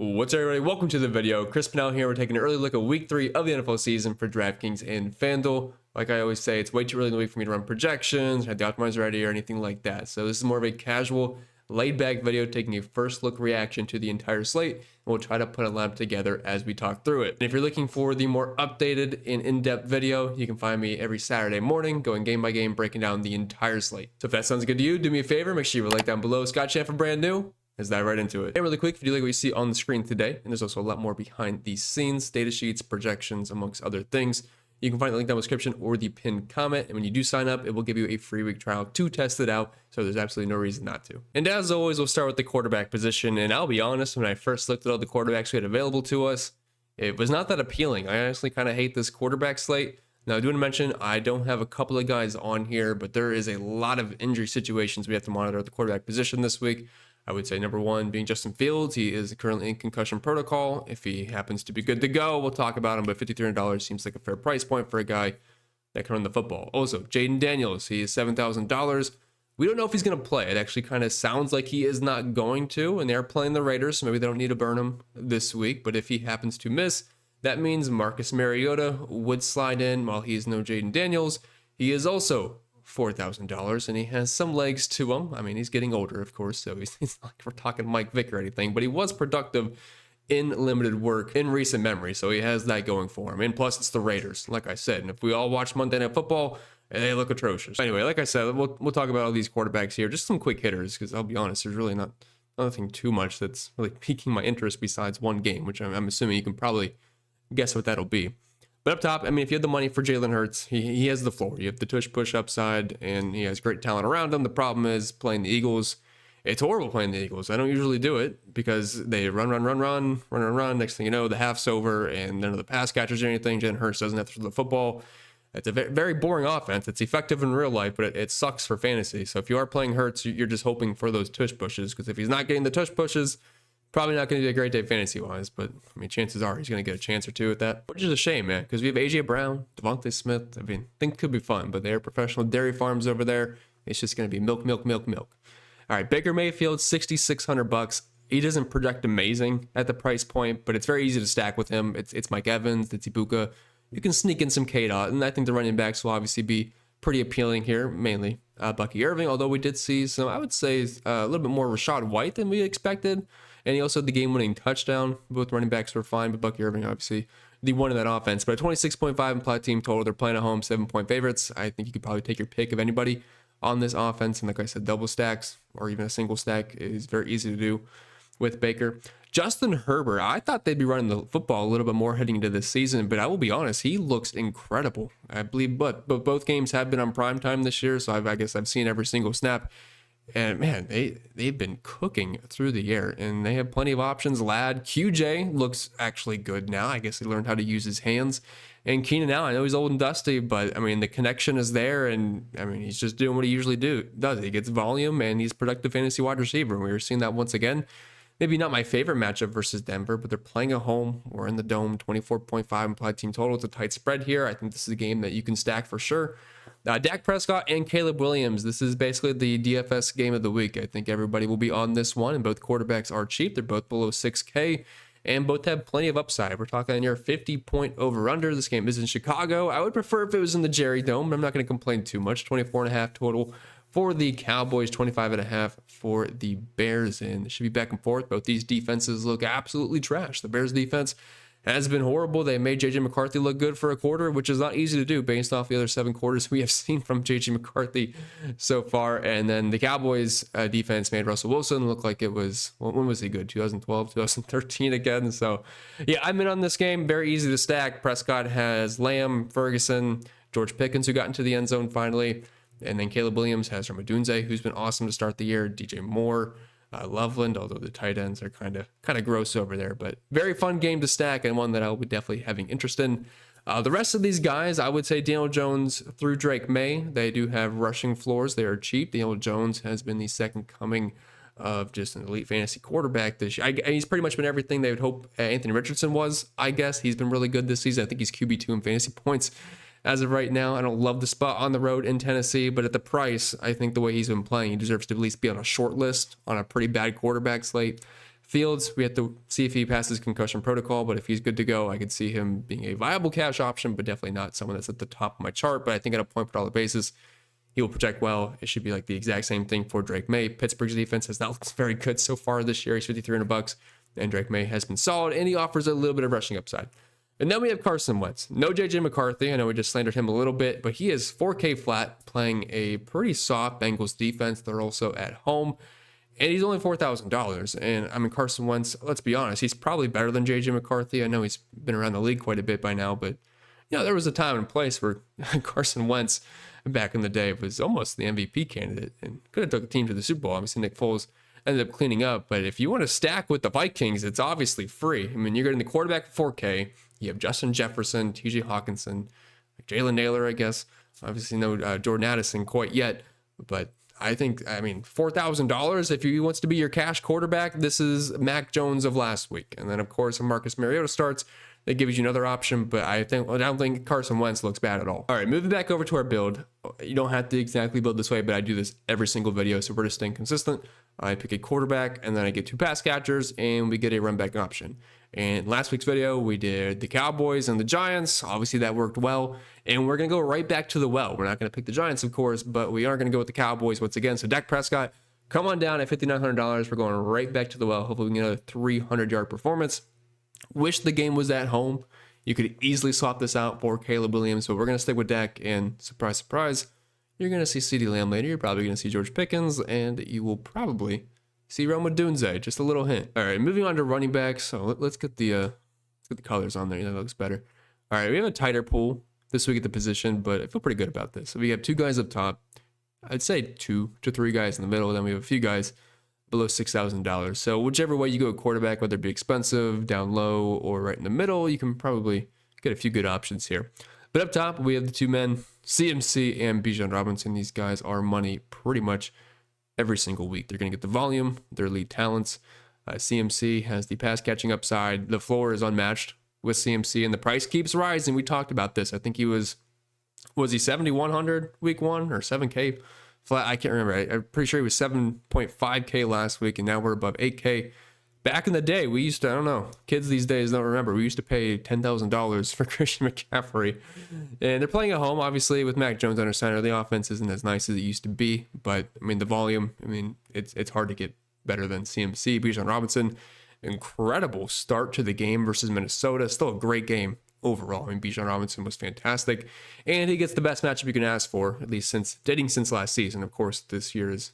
What's up, everybody? Welcome to the video. Chris Pennell here. We're taking an early look at week 3 of the NFL season for DraftKings and FanDuel. Like I always say, it's way too early in the week for me to run projections, have the optimizer ready, or anything like that. So this is more of a casual, laid-back video taking a first look reaction to the entire slate, and we'll try to put a lineup together as we talk through it. And if you're looking for the more updated and in-depth video, you can find me every Saturday morning going game by game, breaking down the entire slate. So if that sounds good to you, do me a favor, make sure you like down below. Scott Chan for brand new. Let's dive right into it. And really quick, if you like what you see on the screen today, and there's also a lot more behind the scenes, data sheets, projections, amongst other things, you can find the link down in the description or the pinned comment. And when you do sign up, it will give you a free week trial to test it out. So there's absolutely no reason not to. And as always, we'll start with the quarterback position. And I'll be honest, when I first looked at all the quarterbacks we had available to us, it was not that appealing. I honestly kind of hate this quarterback slate. Now, I do want to mention, I don't have a couple of guys on here, but there is a lot of injury situations we have to monitor at the quarterback position this week. I would say number one being Justin Fields. He is currently in concussion protocol. If he happens to be good to go, we'll talk about him, but $5,300 seems like a fair price point for a guy that can run the football. Also, Jaden Daniels, he is $7,000. We don't know if he's going to play. It actually kind of sounds like he is not going to, and they're playing the Raiders, so maybe they don't need to burn him this week, but if he happens to miss, that means Marcus Mariota would slide in while he is no Jaden Daniels. He is also $4,000, and he has some legs to him. I mean, he's getting older, of course, so he's not like we're talking Mike Vick or anything, but he was productive in limited work in recent memory, so he has that going for him. And plus, it's the Raiders, like I said, and if we all watch Monday Night Football, they look atrocious. Anyway, like I said, we'll talk about all these quarterbacks here, just some quick hitters, because I'll be honest, there's really nothing too much that's really piquing my interest besides one game, which I'm assuming you can probably guess what that'll be. But up top, I mean, if you have the money for Jalen Hurts, he has the floor. You have the tush-push upside, and he has great talent around him. The problem is playing the Eagles. It's horrible playing the Eagles. I don't usually do it because they run. Next thing you know, the half's over, and none of the pass catchers or anything. Jalen Hurts doesn't have to throw the football. It's a very boring offense. It's effective in real life, but it sucks for fantasy. So if you are playing Hurts, you're just hoping for those tush-pushes, because if he's not getting the tush-pushes, probably not going to be a great day fantasy-wise, but I mean, chances are he's going to get a chance or two at that, which is a shame, man, because we have A.J. Brown, Devontae Smith. I mean, I think it could be fun, but they're professional dairy farms over there. It's just going to be milk. All right, Baker Mayfield, $6,600. He doesn't project amazing at the price point, but it's very easy to stack with him. It's Mike Evans, it's Ibuka. You can sneak in some K-Dot, and I think the running backs will obviously be pretty appealing here, mainly Bucky Irving, although we did see some, I would say, a little bit more Rachaad White than we expected. And he also had the game-winning touchdown. Both running backs were fine, but Bucky Irving, obviously, the one in that offense. But a 26.5 implied team total. They're playing at home, 7-point favorites. I think you could probably take your pick of anybody on this offense. And like I said, double stacks or even a single stack is very easy to do with Baker. Justin Herbert, I thought they'd be running the football a little bit more heading into this season, but I will be honest, he looks incredible. I believe, but both games have been on primetime this year, so I guess I've seen every single snap. And man, they've been cooking through the air, and they have plenty of options. Ladd, QJ looks actually good now. I guess he learned how to use his hands. And Keenan Allen, I know he's old and dusty, but I mean, the connection is there, and I mean, he's just doing what he usually does. He gets volume, and he's a productive fantasy wide receiver. And we were seeing that once again. Maybe not my favorite matchup versus Denver, but they're playing at home. We're in the dome, 24.5 implied team total. It's a tight spread here. I think this is a game that you can stack for sure. Dak Prescott and Caleb Williams. This is basically the DFS game of the week. I think everybody will be on this one, and both quarterbacks are cheap. They're both below 6K, and both have plenty of upside. We're talking near 50-point over-under. This game is in Chicago. I would prefer if it was in the Jerry Dome, but I'm not going to complain too much. 24.5 total for the Cowboys, 25.5 for the Bears, and it should be back and forth. Both these defenses look absolutely trash. The Bears defense has been horrible. They made J.J. McCarthy look good for a quarter, which is not easy to do based off the other 7 quarters we have seen from J.J. McCarthy so far. And then the Cowboys defense made Russell Wilson look like it was, when was he good? 2012, 2013 again. So yeah, I'm in on this game. Very easy to stack. Prescott has Lamb, Ferguson, George Pickens, who got into the end zone finally. And then Caleb Williams has Ramadunze, who's been awesome to start the year. DJ Moore, Loveland, although the tight ends are kind of gross over there, but very fun game to stack, and one that I'll be definitely having interest in. The rest of these guys, I would say Daniel Jones through Drake May. They do have rushing floors. They are cheap. Daniel Jones has been the second coming of just an elite fantasy quarterback this year. He's pretty much been everything they would hope Anthony Richardson was, I guess. He's been really good this season. I think he's QB2 in fantasy points as of right now. I don't love the spot on the road in Tennessee, but at the price, I think the way he's been playing, he deserves to at least be on a short list on a pretty bad quarterback slate. Fields, we have to see if he passes concussion protocol, but if he's good to go, I could see him being a viable cash option, but definitely not someone that's at the top of my chart. But I think at a point per dollar basis, he will project well. It should be like the exact same thing for Drake May. Pittsburgh's defense has not looked very good so far this year. He's $5,300, and Drake May has been solid, and he offers a little bit of rushing upside. And then we have Carson Wentz. No JJ McCarthy. I know we just slandered him a little bit, but he is 4K flat, playing a pretty soft Bengals defense. They're also at home. And he's only $4,000. And I mean, Carson Wentz, let's be honest, he's probably better than JJ McCarthy. I know he's been around the league quite a bit by now, but there was a time and place where Carson Wentz back in the day was almost the MVP candidate and could have took the team to the Super Bowl. Obviously, Nick Foles ended up cleaning up. But if you want to stack with the Vikings, it's obviously free. I mean, you're getting the quarterback for 4K. You have Justin Jefferson, TJ Hawkinson, Jalen Naylor, I guess. Obviously, no Jordan Addison quite yet, but I mean, $4,000, if he wants to be your cash quarterback, this is Mac Jones of last week. And then, of course, when Marcus Mariota starts, that gives you another option. But I don't think Carson Wentz looks bad at all. All right, moving back over to our build. You don't have to exactly build this way, but I do this every single video, so we're just staying consistent. I pick a quarterback, and then I get 2 pass catchers, and we get a run back option. And last week's video, we did the Cowboys and the Giants. Obviously, that worked well. And we're going to go right back to the well. We're not going to pick the Giants, of course, but we are going to go with the Cowboys once again. So Dak Prescott, come on down at $5,900. We're going right back to the well. Hopefully, we can get another 300-yard performance. Wish the game was at home. You could easily swap this out for Caleb Williams. So we're going to stick with Dak. And surprise, surprise, you're going to see CeeDee Lamb later. You're probably going to see George Pickens. And you will probably see Rome Odunze, just a little hint. All right, moving on to running backs. So let's get the colors on there. That looks better. All right, we have a tighter pool this week at the position, but I feel pretty good about this. So we have 2 guys up top. I'd say 2 to 3 guys in the middle. Then we have a few guys below $6,000. So whichever way you go quarterback, whether it be expensive, down low, or right in the middle, you can probably get a few good options here. But up top, we have the 2 men, CMC and Bijan Robinson. These guys are money pretty much every single week. They're going to get the volume, their lead talents. CMC has the pass catching upside. The floor is unmatched with CMC, and the price keeps rising. We talked about this. I think he was he 7,100 week 1 or 7K flat? I can't remember. I'm pretty sure he was 7.5K last week, and now we're above 8K. Back in the day, we used to, I don't know, kids these days don't remember, we used to pay $10,000 for Christian McCaffrey. And they're playing at home, obviously, with Mac Jones under center. The offense isn't as nice as it used to be, but, I mean, the volume, I mean, it's hard to get better than CMC. Bijan Robinson, incredible start to the game versus Minnesota. Still a great game overall. I mean, Bijan Robinson was fantastic, and he gets the best matchup you can ask for, at least since last season. Of course, this year is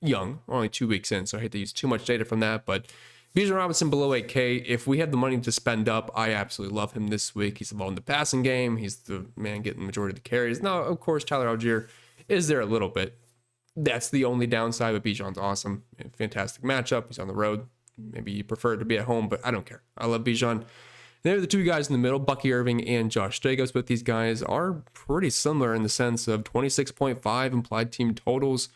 young. We're only 2 weeks in, so I hate to use too much data from that, but Bijan Robinson below 8K. If we have the money to spend up, I absolutely love him this week. He's involved in the passing game. He's the man getting the majority of the carries. Now, of course, Tyler Algier is there a little bit. That's the only downside, but Bijan's awesome. Fantastic matchup. He's on the road. Maybe you prefer to be at home, but I don't care. I love Bijan. They're the 2 guys in the middle, Bucky Irving and Josh Jacobs, but these guys are pretty similar in the sense of 26.5 implied team totals.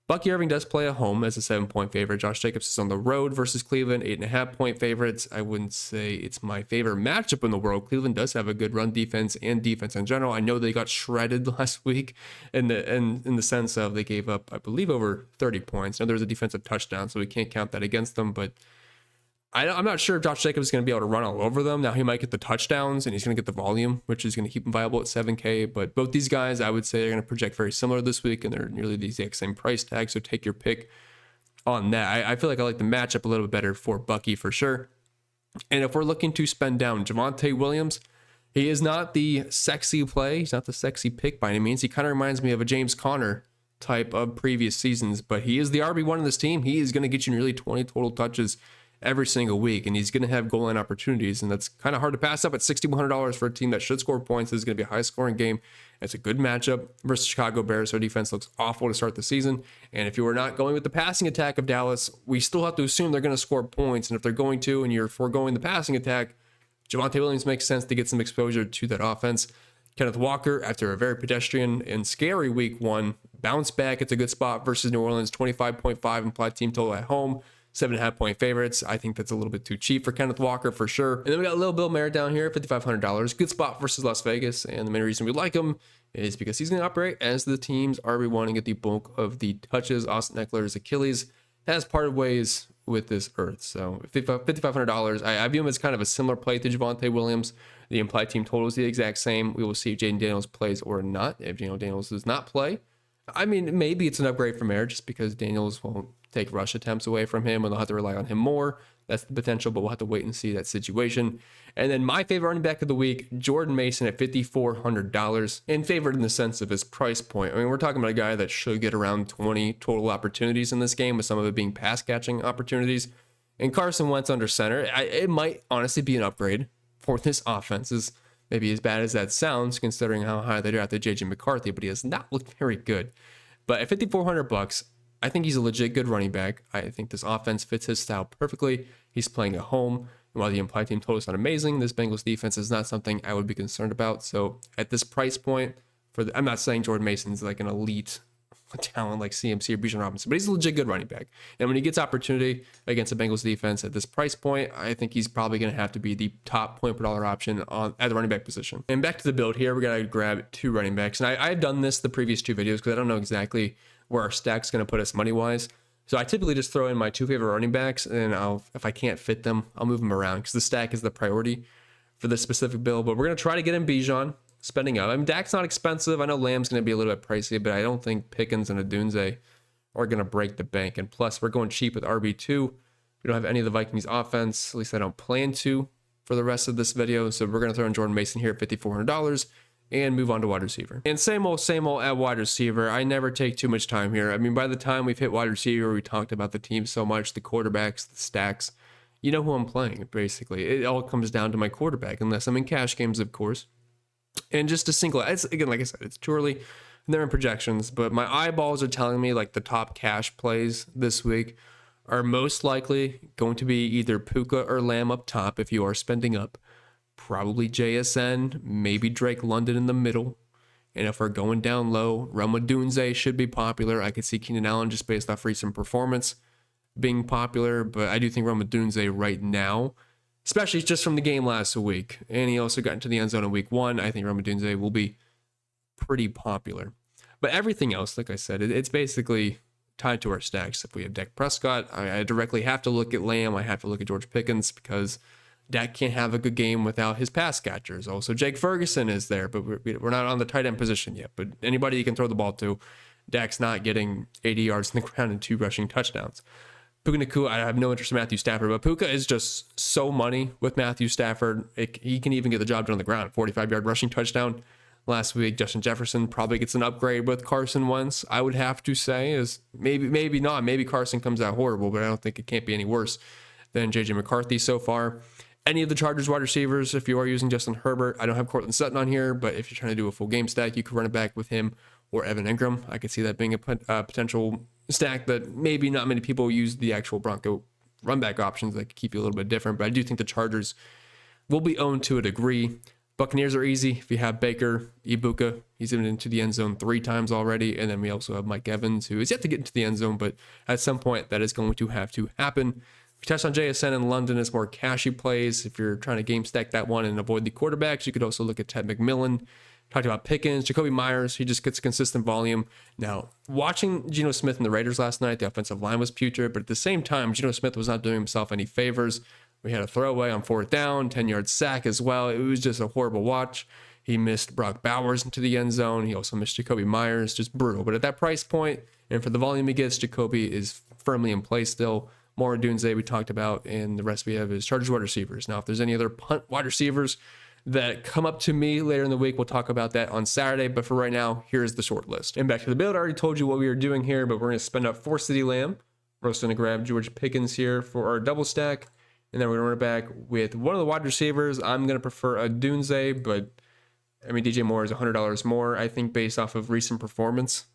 Bucky Irving does play at home as a 7-point favorite. Josh Jacobs is on the road versus Cleveland, 8.5-point favorites. I wouldn't say it's my favorite matchup in the world. Cleveland does have a good run defense and defense in general. I know they got shredded last week in the sense of they gave up, I believe, over 30 points. Now there was a defensive touchdown, so we can't count that against them, but I'm not sure if Josh Jacobs is going to be able to run all over them. Now he might get the touchdowns and he's going to get the volume, which is going to keep him viable at 7K. But both these guys, I would say, are going to project very similar this week, and they're nearly the exact same price tag. So take your pick on that. I feel like I like the matchup a little bit better for Bucky for sure. And if we're looking to spend down, Javonte Williams, he is not the sexy play. He's not the sexy pick by any means. He kind of reminds me of a James Conner type of previous seasons, but he is the RB1 in this team. He is going to get you nearly 20 total touches every single week, and he's going to have goal line opportunities, and that's kind of hard to pass up at $6,100 for a team that should score points. This is going to be a high-scoring game. It's a good matchup versus Chicago Bears. Our defense looks awful to start the season, and if you are not going with the passing attack of Dallas, we still have to assume they're going to score points, and if they're going to, and you're foregoing the passing attack, Javonte Williams makes sense to get some exposure to that offense. Kenneth Walker, after a very pedestrian and scary week 1, bounced back. It's a good spot versus New Orleans, 25.5 implied team total at home. 7.5-point favorites. I think that's a little bit too cheap for Kenneth Walker for sure. And then we got Lil Bill Merritt down here, $5,500. Good spot versus Las Vegas. And the main reason we like him is because he's going to operate as the team's RB1 and get the bulk of the touches. Austin Eckler's Achilles has parted ways with this earth. So $5,500. I view him as kind of a similar play to Javonte Williams. The implied team total is the exact same. We will see if Jaden Daniels plays or not. If Jaden Daniels does not play, I mean, maybe it's an upgrade from Air just because Daniels won't take rush attempts away from him and they'll have to rely on him more. That's the potential, but we'll have to wait and see that situation. And then my favorite running back of the week, Jordan Mason at $5,400, and favored in the sense of his price point. I mean, we're talking about a guy that should get around 20 total opportunities in this game, with some of it being pass catching opportunities. And Carson Wentz under center, it might honestly be an upgrade for this offense. Is maybe as bad as that sounds, considering how high they drafted JJ McCarthy, but he has not looked very good. But at $5,400, I think he's a legit good running back. I think this offense fits his style perfectly. He's playing at home. And while the implied team total is not amazing, this Bengals defense is not something I would be concerned about. So at this price point, I'm not saying Jordan Mason's like an elite talent like CMC or Bijan Robinson, but he's a legit good running back. And when he gets opportunity against the Bengals defense at this price point, I think he's probably going to have to be the top point per dollar option at the running back position. And back to the build here, we got to grab 2 running backs. And I've done this the previous 2 videos because I don't know exactly where our stack's going to put us money-wise. So I typically just throw in my 2 favorite running backs, and if I can't fit them, I'll move them around because the stack is the priority for this specific build. But we're going to try to get in Bijan, spending up. I mean, Dak's not expensive. I know Lamb's going to be a little bit pricey, but I don't think Pickens and Odunze are going to break the bank. And plus, we're going cheap with RB2. We don't have any of the Vikings offense. At least I don't plan to for the rest of this video. So we're going to throw in Jordan Mason here at $5,400. And move on to wide receiver. And same old at wide receiver. I never take too much time here. I mean, by the time we've hit wide receiver, we talked about the team so much, the quarterbacks, the stacks. You know who I'm playing, basically. It all comes down to my quarterback, unless I'm in cash games, of course. And just a single, again, like I said, it's too early. And they're in projections, but my eyeballs are telling me like the top cash plays this week are most likely going to be either Puka or Lamb up top if you are spending up. Probably JSN, maybe Drake London in the middle. And if we're going down low, Dunze should be popular. I could see Keenan Allen just based off recent performance being popular, but I do think Dunze right now, especially just from the game last week, and he also got into the end zone in week 1, I think Dunze will be pretty popular. But everything else, like I said, it's basically tied to our stacks. If we have Dak Prescott, I directly have to look at Lamb. I have to look at George Pickens because Dak can't have a good game without his pass catchers. Also, Jake Ferguson is there, but we're not on the tight end position yet. But anybody you can throw the ball to, Dak's not getting 80 yards in the ground and 2 rushing touchdowns. Puka Nacua, I have no interest in Matthew Stafford, but Puka is just so money with Matthew Stafford. He can even get the job done on the ground. 45-yard rushing touchdown last week. Justin Jefferson probably gets an upgrade with Carson Wentz, I would have to say. Is maybe not. Maybe Carson comes out horrible, but I don't think it can't be any worse than JJ McCarthy so far. Any of the Chargers wide receivers, if you are using Justin Herbert, I don't have Cortland Sutton on here, but if you're trying to do a full game stack, you could run it back with him or Evan Ingram. I could see that being a potential stack that maybe not many people use the actual Bronco run back options that could keep you a little bit different, but I do think the Chargers will be owned to a degree. Buccaneers are easy. If you have Baker, Ibuka, he's been into the end zone 3 times already, and then we also have Mike Evans, who is yet to get into the end zone, but at some point that is going to have to happen. If you touch on JSN in London, it's more cashy plays. If you're trying to game stack that one and avoid the quarterbacks, you could also look at Ted McMillan. Talked about Pickens, Jacoby Myers. He just gets consistent volume. Now, watching Geno Smith and the Raiders last night, the offensive line was putrid, but at the same time, Geno Smith was not doing himself any favors. We had a throwaway on 4th down, 10-yard sack as well. It was just a horrible watch. He missed Brock Bowers into the end zone. He also missed Jacoby Myers, just brutal. But at that price point, and for the volume he gets, Jacoby is firmly in play still. More Dunze we talked about, and the rest we have is Chargers wide receivers. Now, if there's any other punt wide receivers that come up to me later in the week, we'll talk about that on Saturday. But for right now, here's the short list. And back to the build. I already told you what we were doing here, but we're going to spend up 4 CeeDee Lamb. We're also going to grab George Pickens here for our double stack. And then we're going to run it back with one of the wide receivers. I'm going to prefer a Dunze, but I mean, DJ Moore is $100 more, I think, based off of recent performance.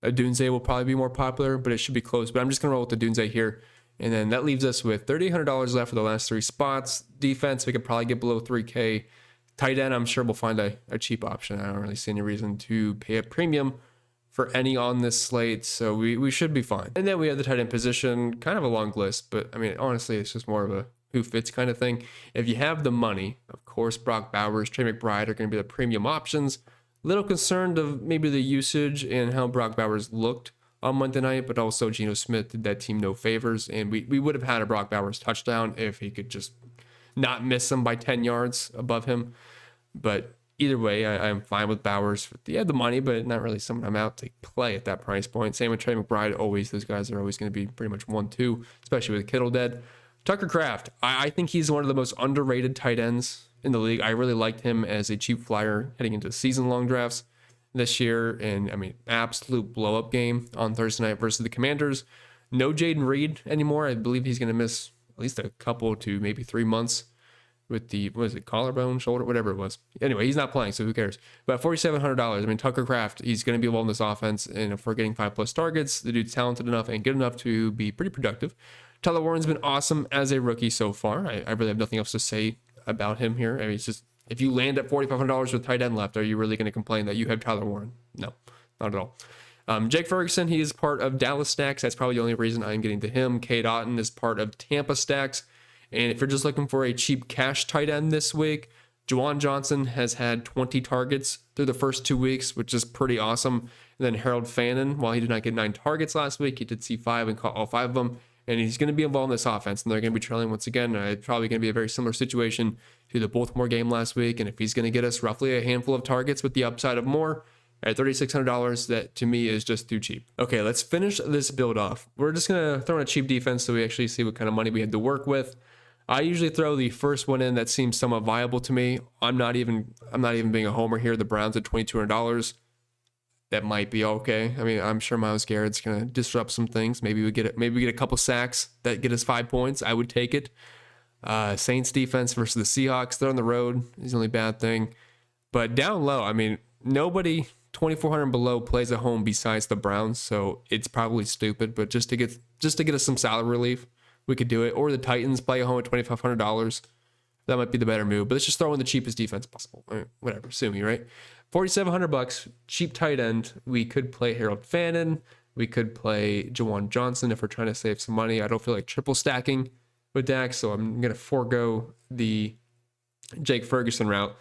A Dunze will probably be more popular, but it should be close. But I'm just going to roll with the Dunze here. And then that leaves us with $3,800 left for the last 3 spots. Defense, we could probably get below 3K. Tight end, I'm sure we'll find a cheap option. I don't really see any reason to pay a premium for any on this slate, so we should be fine. And then we have the tight end position, kind of a long list, but I mean, honestly, it's just more of a who fits kind of thing. If you have the money, of course, Brock Bowers, Trey McBride are going to be the premium options. Little concerned of maybe the usage and how Brock Bowers looked on Monday night, but also Geno Smith did that team no favors, and we would have had a Brock Bowers touchdown if he could just not miss him by 10 yards above him. But either way, I'm fine with Bowers. He had the money, but not really someone I'm out to play at that price point. Same with Trey McBride. Always, those guys are always going to be pretty much 1-2, especially with Kittle dead. Tucker Kraft, I think he's one of the most underrated tight ends in the league. I really liked him as a cheap flyer heading into season-long drafts this year. And, I mean, absolute blow-up game on Thursday night versus the Commanders. No Jaden Reed anymore. I believe he's going to miss at least a couple to maybe 3 months with the, what is it, collarbone, shoulder, whatever it was. Anyway, he's not playing, so who cares? But $4,700, I mean, Tucker Kraft, he's going to be involved in this offense, and if we're getting 5+ targets, the dude's talented enough and good enough to be pretty productive. Tyler Warren's been awesome as a rookie so far. I really have nothing else to say about him here. I mean, it's just, if you land at $4,500 with tight end left, are you really going to complain that you have Tyler Warren? No, not at all. Jake Ferguson, he is part of Dallas stacks. That's probably the only reason I'm getting to him. Cade Otton is part of Tampa stacks. And if you're just looking for a cheap cash tight end this week, Juwan Johnson has had 20 targets through the first 2 weeks, which is pretty awesome. And then Harold Fannin, while he did not get 9 targets last week, he did see 5 and caught all 5 of them. And he's going to be involved in this offense, and they're going to be trailing once again. It's probably going to be a very similar situation to the Baltimore game last week. And if he's going to get us roughly a handful of targets with the upside of more, at $3,600, that to me is just too cheap. Okay, let's finish this build off. We're just going to throw in a cheap defense so we actually see what kind of money we had to work with. I usually throw the first one in that seems somewhat viable to me. I'm not even being a homer here. The Browns at $2,200. That might be okay. I mean, I'm sure Myles Garrett's gonna disrupt some things. Maybe we get a couple sacks that get us 5 points. I would take it. Saints defense versus the Seahawks. They're on the road is the only bad thing. But down low, I mean, nobody 2,400 and below plays at home besides the Browns, so it's probably stupid. But just to get us some salary relief, we could do it. Or the Titans play at home at $2,500. That might be the better move. But let's just throw in the cheapest defense possible. I mean, whatever, sue me, right? $4,700, cheap tight end. We could play Harold Fannin. We could play Juwan Johnson if we're trying to save some money. I don't feel like triple stacking with Dak, so I'm going to forego the Jake Ferguson route.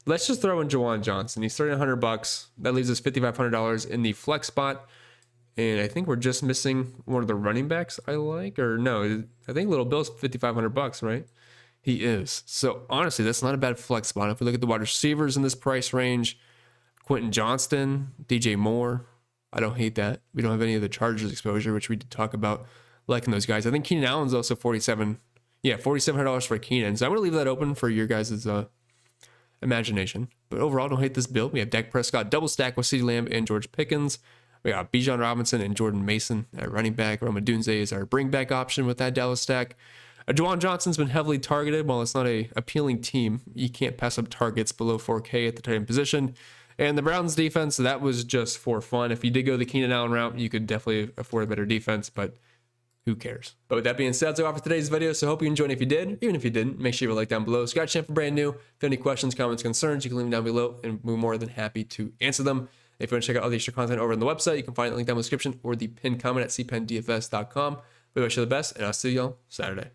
Let's just throw in Juwan Johnson. He's $3,100. That leaves us $5,500 in the flex spot. And I think we're just missing one of the running backs I like. Or no, I think Little Bill's $5,500, right? He is. So honestly, that's not a bad flex spot. If we look at the wide receivers in this price range, Quentin Johnston, DJ Moore, I don't hate that. We don't have any of the Chargers exposure, which we did talk about liking those guys. I think Keenan Allen's also $4,700 for Keenan. So I'm going to leave that open for your guys' imagination. But overall, don't hate this build. We have Dak Prescott double stack with CeeDee Lamb and George Pickens. We got Bijan Robinson and Jordan Mason at running back. Roma Dunze is our bring back option with that Dallas stack. Juwan Johnson's been heavily targeted. While it's not a appealing team, you can't pass up targets below 4K at the tight end position. And the Browns defense, that was just for fun. If you did go the Keenan Allen route, you could definitely afford a better defense, but who cares? But with that being said, that's all for today's video. So I hope you enjoyed. If you did, even if you didn't, make sure you like down below. Scratch channel for brand new. If you have any questions, comments, concerns, you can leave them down below and we're more than happy to answer them. If you want to check out all the extra content over on the website, you can find the link down in the description or the pinned comment at cpendfs.com. We wish you the best, and I'll see y'all Saturday.